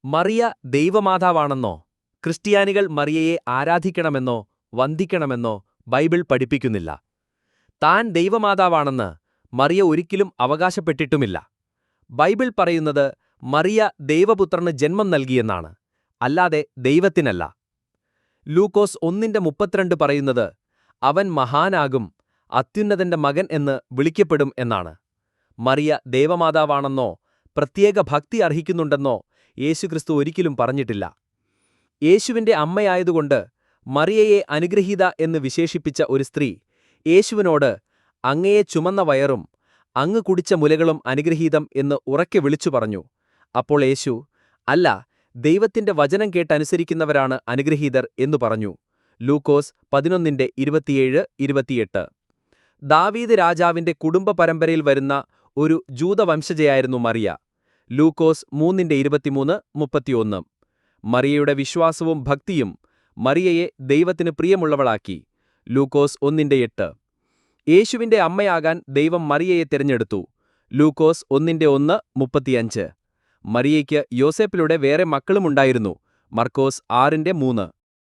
മറിയ ദൈവമാതാവാണെന്നോ ക്രിസ്ത്യാനികൾ മറിയയെ ആരാധിക്കണമെന്നോ വന്ദിക്കണമെന്നോ ബൈബിൾ പഠിപ്പിക്കുന്നില്ല. താൻ ദൈവമാതാവാണെന്ന് മറിയ ഒരിക്കലും അവകാശപ്പെട്ടിട്ടുമില്ല. ബൈബിൾ പറയുന്നത് മറിയ ദൈവപുത്രന് ജന്മം നൽകിയെന്നാണ്, അല്ലാതെ ദൈവത്തിനല്ല. ലൂക്കോസ് 1:32 പറയുന്നത് അവൻ മഹാനാകും, അത്യുന്നതന്റെ മകൻ എന്ന് വിളിക്കപ്പെടും എന്നാണ്. മറിയ ദൈവമാതാവാണെന്നോ പ്രത്യേക ഭക്തി അർഹിക്കുന്നുണ്ടെന്നോ യേശുക്രിസ്തു ഒരിക്കലും പറഞ്ഞിട്ടില്ല. യേശുവിന്റെ അമ്മയായതുകൊണ്ട് മറിയയെ അനുഗ്രഹീത എന്ന് വിശേഷിപ്പിച്ച ഒരു സ്ത്രീ യേശുവിനോട് അങ്ങയെ ചുമന്ന വയറും അങ്ങ് കുടിച്ച മുലകളും അനുഗ്രഹീതം എന്ന് ഉറക്കെ വിളിച്ചു പറഞ്ഞു. അപ്പോൾ യേശു, അല്ല, ദൈവത്തിന്റെ വചനം കേട്ടനുസരിക്കുന്നവരാണ് അനുഗ്രഹീതർ എന്നു പറഞ്ഞു. ലൂക്കോസ് 11:27-28. ദാവീദ് രാജാവിന്റെ കുടുംബ പരമ്പരയിൽ വരുന്ന ഒരു ജൂതവംശജയായിരുന്നു മറിയ. ലൂക്കോസ് 3:23-31. മറിയയുടെ വിശ്വാസവും ഭക്തിയും മറിയയെ ദൈവത്തിന് പ്രിയമുള്ളവളാക്കി. ലൂക്കോസ് 1:8. യേശുവിന്റെ അമ്മയാകാൻ ദൈവം മറിയയെ തിരഞ്ഞെടുത്തു. ലൂക്കോസ് 1:1-35. മറിയയ്ക്ക് യോസേപ്പിലൂടെ വേറെ മക്കളുമുണ്ടായിരുന്നു. മർക്കോസ് 6:3.